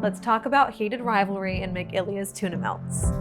Let's talk about Heated Rivalry and make Ilya's tuna melts.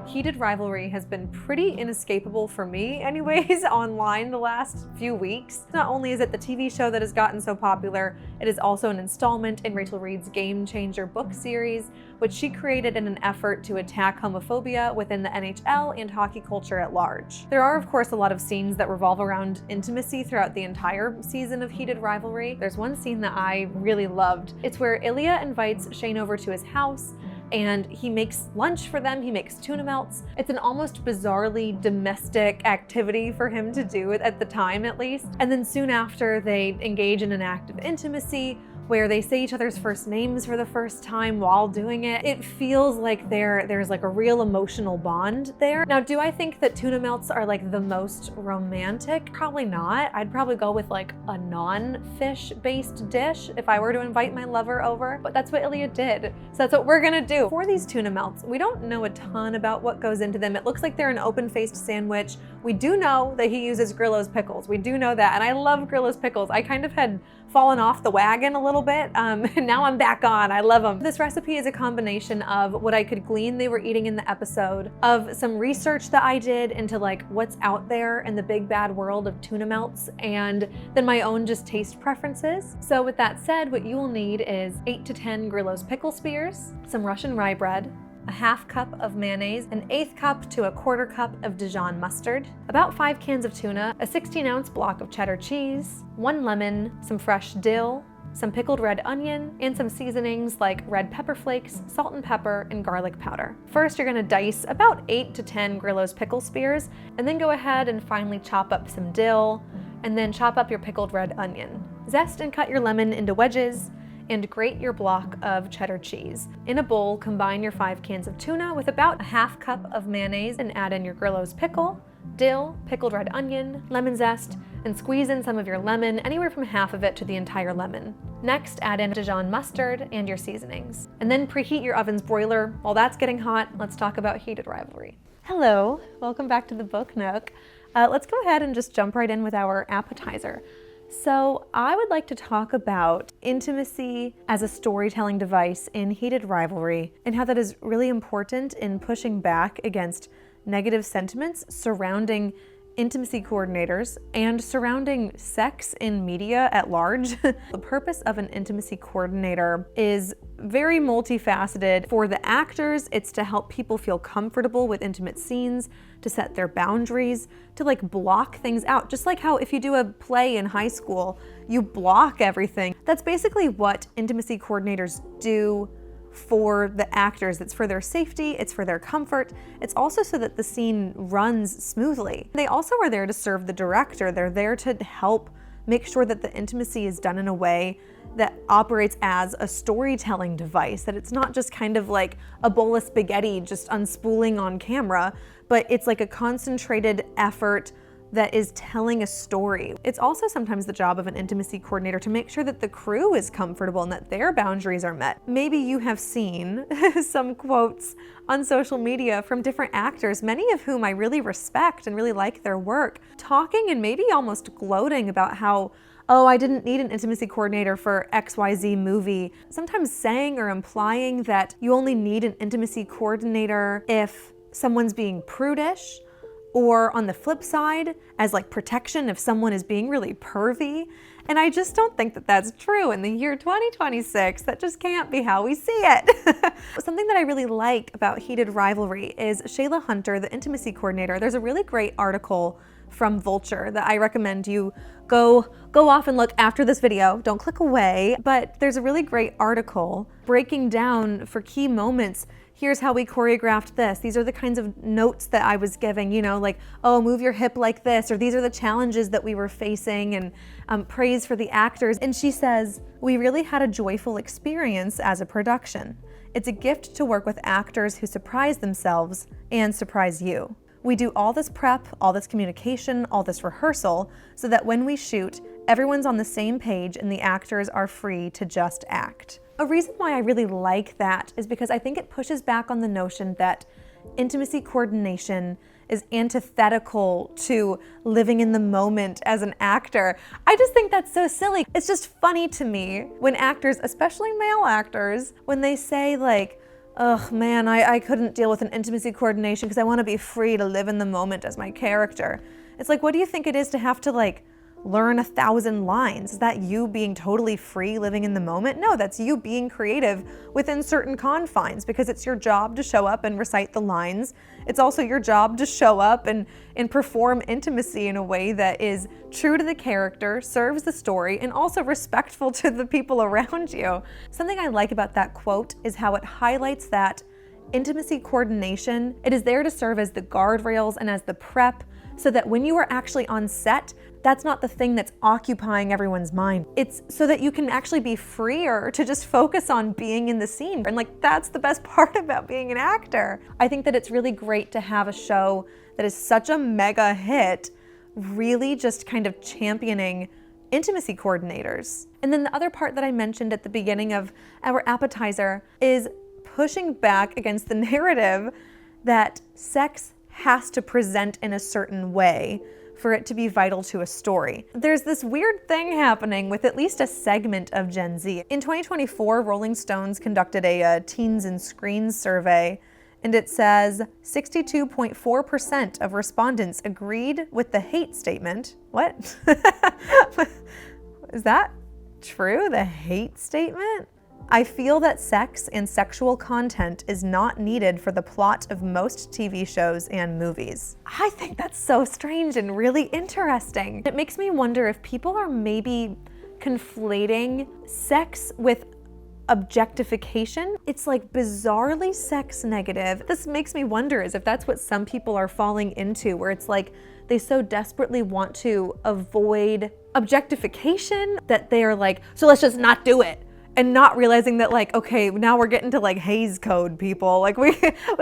Heated Rivalry has been pretty inescapable for me anyways online the last few weeks. Not only is it the TV show that has gotten so popular, it is also an installment in Rachel Reed's Game Changer book series, which she created in an effort to attack homophobia within the NHL and hockey culture at large. There are of course a lot of scenes that revolve around intimacy throughout the entire season of Heated Rivalry. There's one scene that I really loved. It's where Ilya invites Shane over to his house and he makes lunch for them, he makes tuna melts. It's an almost bizarrely domestic activity for him to do at the time at least. And then soon after they engage in an act of intimacy where they say each other's first names for the first time while doing it. It feels like there's like a real emotional bond there. Now, do I think that tuna melts are like the most romantic? Probably not. I'd probably go with like a non-fish based dish if I were to invite my lover over, but that's what Ilya did. So that's what we're gonna do. For these tuna melts, we don't know a ton about what goes into them. It looks like they're an open-faced sandwich. We do know that he uses Grillo's pickles. We do know that, and I love Grillo's pickles. I kind of had fallen off the wagon a little bit, and now I'm back on. I love them. This recipe is a combination of what I could glean they were eating in the episode, of some research that I did into like what's out there in the big bad world of tuna melts, and then my own just taste preferences. So with that said, what you will need is 8 to 10 Grillo's pickle spears, some Russian rye bread, a half cup of mayonnaise, an 1/8 cup to a 1/4 cup of Dijon mustard, about 5 cans of tuna, a 16-ounce block of cheddar cheese, 1 lemon, some fresh dill, some pickled red onion, and some seasonings like red pepper flakes, salt and pepper, and garlic powder. First, you're gonna dice about 8 to 10 Grillo's pickle spears, and then go ahead and finely chop up some dill, and then chop up your pickled red onion. Zest and cut your lemon into wedges, and grate your block of cheddar cheese. In a bowl, combine your 5 cans of tuna with about a 1/2 cup of mayonnaise and add in your Grillo's pickle, dill, pickled red onion, lemon zest, and squeeze in some of your lemon, anywhere from half of it to the entire lemon. Next, add in Dijon mustard and your seasonings. And then preheat your oven's broiler. While that's getting hot, let's talk about Heated Rivalry. Hello, welcome back to the Book Nook. Let's go ahead and just jump right in with our appetizer. So I would like to talk about intimacy as a storytelling device in Heated Rivalry and how that is really important in pushing back against negative sentiments surrounding intimacy coordinators and surrounding sex in media at large. The purpose of an intimacy coordinator is very multifaceted. For the actors, it's to help people feel comfortable with intimate scenes, to set their boundaries, to like block things out. Just like how if you do a play in high school, you block everything. That's basically what intimacy coordinators do for the actors. It's for their safety, it's for their comfort. It's also so that the scene runs smoothly. They also are there to serve the director. They're there to help make sure that the intimacy is done in a way that operates as a storytelling device, that it's not just kind of like a bowl of spaghetti just unspooling on camera, but it's like a concentrated effort that is telling a story. It's also sometimes the job of an intimacy coordinator to make sure that the crew is comfortable and that their boundaries are met. Maybe you have seen some quotes on social media from different actors, many of whom I really respect and really like their work, talking and maybe almost gloating about how, oh, I didn't need an intimacy coordinator for XYZ movie. Sometimes saying or implying that you only need an intimacy coordinator if someone's being prudish, or on the flip side, as like protection if someone is being really pervy. And I just don't think that that's true in the year 2026. That just can't be how we see it. Something that I really like about Heated Rivalry is Shayla Hunter, the intimacy coordinator. There's a really great article from Vulture that I recommend you go off and look after this video. Don't click away. But there's a really great article breaking down for key moments. Here's how we choreographed this. These are the kinds of notes that I was giving, you know, like, oh, move your hip like this, or these are the challenges that we were facing, and praise for the actors. And she says, we really had a joyful experience as a production. It's a gift to work with actors who surprise themselves and surprise you. We do all this prep, all this communication, all this rehearsal, so that when we shoot, everyone's on the same page and the actors are free to just act. A reason why I really like that is because I think it pushes back on the notion that intimacy coordination is antithetical to living in the moment as an actor. I just think that's so silly. It's just funny to me when actors, especially male actors, when they say like, "Ugh, man, I couldn't deal with an intimacy coordination because I want to be free to live in the moment as my character." It's like, what do you think it is to have to like learn 1,000 lines? Is that you being totally free living in the moment? No, that's you being creative within certain confines, because it's your job to show up and recite the lines. It's also your job to show up and perform intimacy in a way that is true to the character, serves the story, and also respectful to the people around you. Something I like about that quote is how it highlights that intimacy coordination, it is there to serve as the guardrails and as the prep, so that when you are actually on set, that's not the thing that's occupying everyone's mind. It's so that you can actually be freer to just focus on being in the scene. And like, that's the best part about being an actor. I think that it's really great to have a show that is such a mega hit, really just kind of championing intimacy coordinators. And then the other part that I mentioned at the beginning of our appetizer is pushing back against the narrative that sex has to present in a certain way for it to be vital to a story. There's this weird thing happening with at least a segment of Gen Z. In 2024, Rolling Stones conducted a teens and screens survey, and it says 62.4% of respondents agreed with the hate statement. What? Is that true? The hate statement? I feel that sex and sexual content is not needed for the plot of most TV shows and movies. I think that's so strange and really interesting. It makes me wonder if people are maybe conflating sex with objectification. It's like bizarrely sex negative. This makes me wonder is if that's what some people are falling into, where it's like they so desperately want to avoid objectification that they are like, so let's just not do it. And not realizing that like, okay, now we're getting to like Hays Code, people. Like we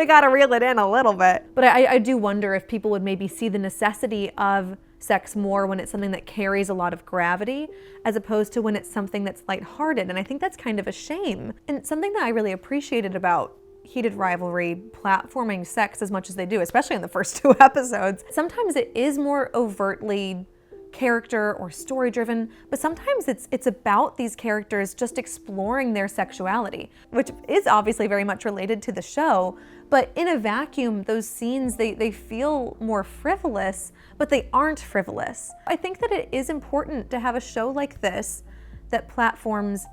gotta reel it in a little bit. But I do wonder if people would maybe see the necessity of sex more when it's something that carries a lot of gravity, as opposed to when it's something that's lighthearted. And I think that's kind of a shame. And something that I really appreciated about Heated Rivalry platforming sex as much as they do, especially in the first 2 episodes, sometimes it is more overtly character or story driven, but sometimes it's about these characters just exploring their sexuality, which is obviously very much related to the show, but in a vacuum, those scenes, they feel more frivolous, but they aren't frivolous. I think that it is important to have a show like this that platforms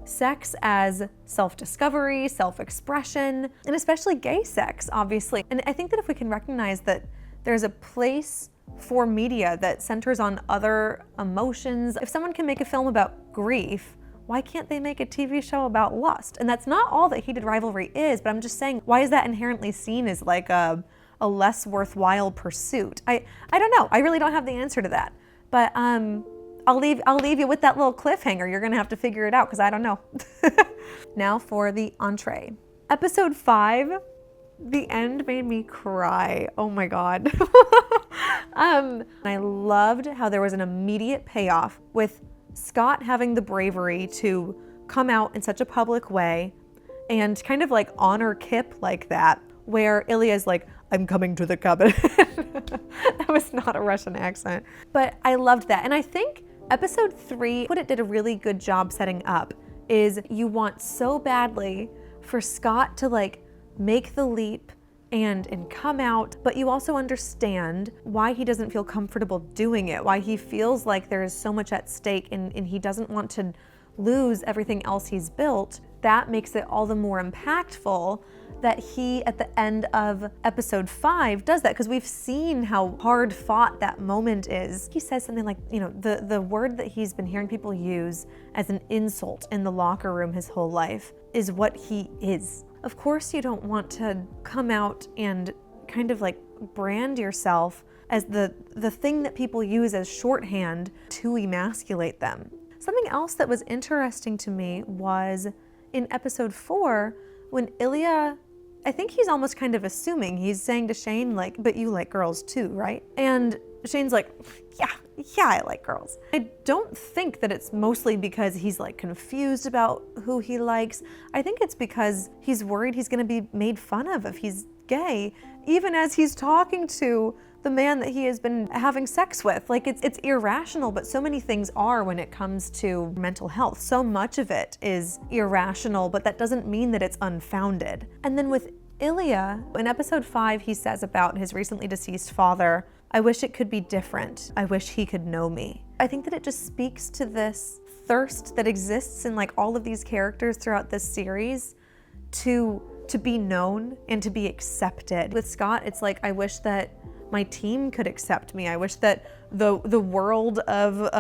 sex as self-discovery, self-expression, and especially gay sex, obviously. And I think that if we can recognize that there's a place for media that centers on other emotions. If someone can make a film about grief, why can't they make a TV show about lust? And that's not all that Heated Rivalry is, but I'm just saying, why is that inherently seen as like a less worthwhile pursuit? I don't know. I really don't have the answer to that. But I'll leave you with that little cliffhanger. You're gonna have to figure it out because I don't know. Now for the entree. Episode 5. The end made me cry. Oh my God. I loved how there was an immediate payoff with Scott having the bravery to come out in such a public way and kind of like honor Kip like that, where Ilya's like, I'm coming to the cabinet. That was not a Russian accent. But I loved that. And I think episode 3, what it did a really good job setting up is you want so badly for Scott to like make the leap and come out, but you also understand why he doesn't feel comfortable doing it, why he feels like there is so much at stake and he doesn't want to lose everything else he's built. That makes it all the more impactful that he, at the end of episode 5, does that, because we've seen how hard fought that moment is. He says something like, you know, the word that he's been hearing people use as an insult in the locker room his whole life is what he is. Of course you don't want to come out and kind of like brand yourself as the thing that people use as shorthand to emasculate them. Something else that was interesting to me was in episode 4, when Ilya, I think he's almost kind of assuming, he's saying to Shane like, but you like girls too, right? And Shane's like, yeah, yeah, I like girls. I don't think that it's mostly because he's like confused about who he likes. I think it's because he's worried he's gonna be made fun of if he's gay, even as he's talking to the man that he has been having sex with. Like it's irrational, but so many things are when it comes to mental health. So much of it is irrational, but that doesn't mean that it's unfounded. And then with Ilya, in episode 5, he says about his recently deceased father, "I wish it could be different. I wish he could know me." I think that it just speaks to this thirst that exists in like all of these characters throughout this series to be known and to be accepted. With Scott, it's like, I wish that my team could accept me. I wish that the world of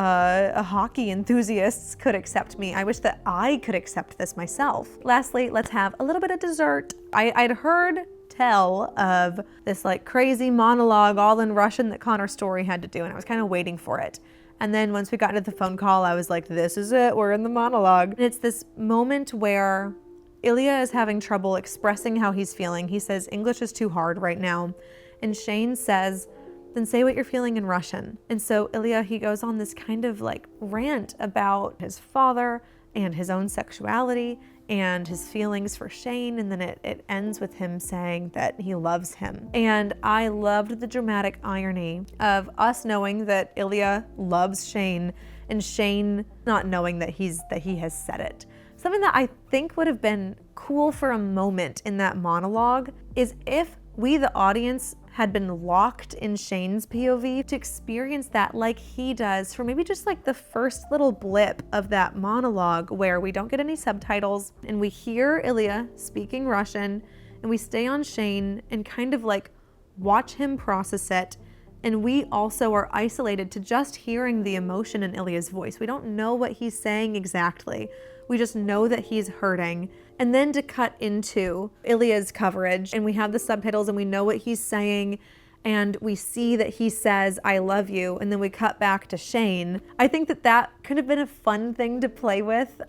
hockey enthusiasts could accept me. I wish that I could accept this myself. Lastly, let's have a little bit of dessert. I'd heard tell of this like crazy monologue all in Russian that Connor Story had to do, and I was kind of waiting for it. And then once we got into the phone call, I was like, this is it, we're in the monologue. And it's this moment where Ilya is having trouble expressing how he's feeling. He says, English is too hard right now. And Shane says, then say what you're feeling in Russian. And so Ilya, he goes on this kind of like rant about his father and his own sexuality and his feelings for Shane. And then it ends with him saying that he loves him. And I loved the dramatic irony of us knowing that Ilya loves Shane and Shane not knowing that he has said it. Something that I think would have been cool for a moment in that monologue is if we, the audience, had been locked in Shane's POV to experience that like he does for maybe just like the first little blip of that monologue where we don't get any subtitles and we hear Ilya speaking Russian and we stay on Shane and kind of like watch him process it. And we also are isolated to just hearing the emotion in Ilya's voice. We don't know what he's saying exactly. We just know that he's hurting. And then to cut into Ilya's coverage and we have the subtitles and we know what he's saying and we see that he says, I love you, and then we cut back to Shane. I think that could have been a fun thing to play with.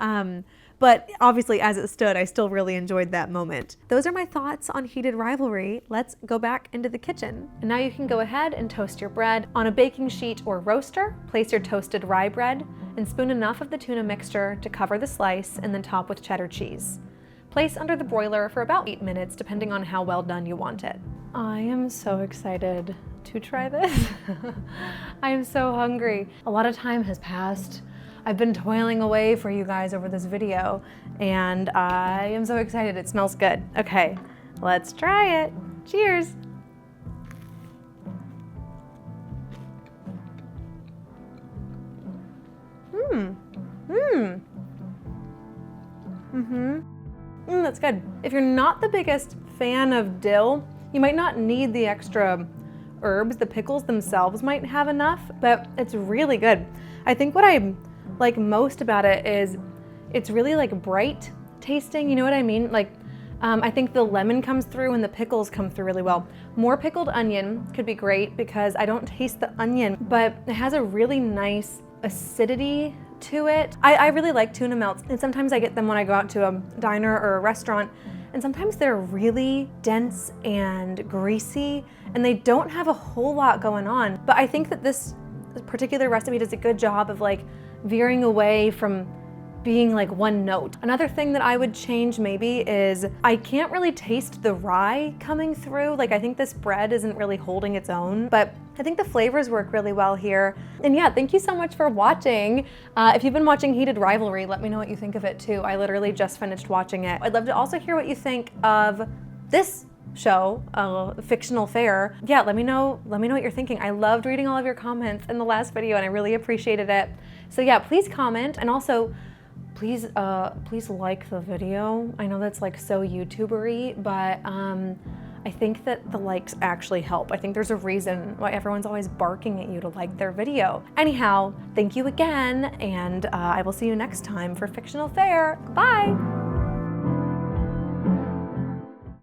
But obviously as it stood, I still really enjoyed that moment. Those are my thoughts on Heated Rivalry. Let's go back into the kitchen. And now you can go ahead and toast your bread. On a baking sheet or roaster, place your toasted rye bread and spoon enough of the tuna mixture to cover the slice and then top with cheddar cheese. Place under the broiler for about 8 minutes, depending on how well done you want it. I am so excited to try this. I am so hungry. A lot of time has passed. I've been toiling away for you guys over this video, and I am so excited. It smells good. Okay, let's try it. Cheers. That's good. If you're not the biggest fan of dill, you might not need the extra herbs. The pickles themselves might have enough, but it's really good. I think what I like most about it is it's really like bright tasting, you know what I mean? Like I think the lemon comes through and the pickles come through really well. More pickled onion could be great because I don't taste the onion, but it has a really nice acidity to it. I really like tuna melts, and sometimes I get them when I go out to a diner or a restaurant, and sometimes they're really dense and greasy and they don't have a whole lot going on. But I think that this particular recipe does a good job of like veering away from being like one note. Another thing that I would change maybe is I can't really taste the rye coming through. Like I think this bread isn't really holding its own, but I think the flavors work really well here. And yeah, thank you so much for watching. If you've been watching Heated Rivalry, let me know what you think of it too. I literally just finished watching it. I'd love to also hear what you think of this show, Fictional Fare. Yeah, let me know what you're thinking. I loved reading all of your comments in the last video and I really appreciated it. So yeah, please comment, and also please like the video. I know that's like so YouTuber-y, but I think that the likes actually help. I think there's a reason why everyone's always barking at you to like their video. Anyhow, thank you again, and I will see you next time for Fictional Fare. Bye!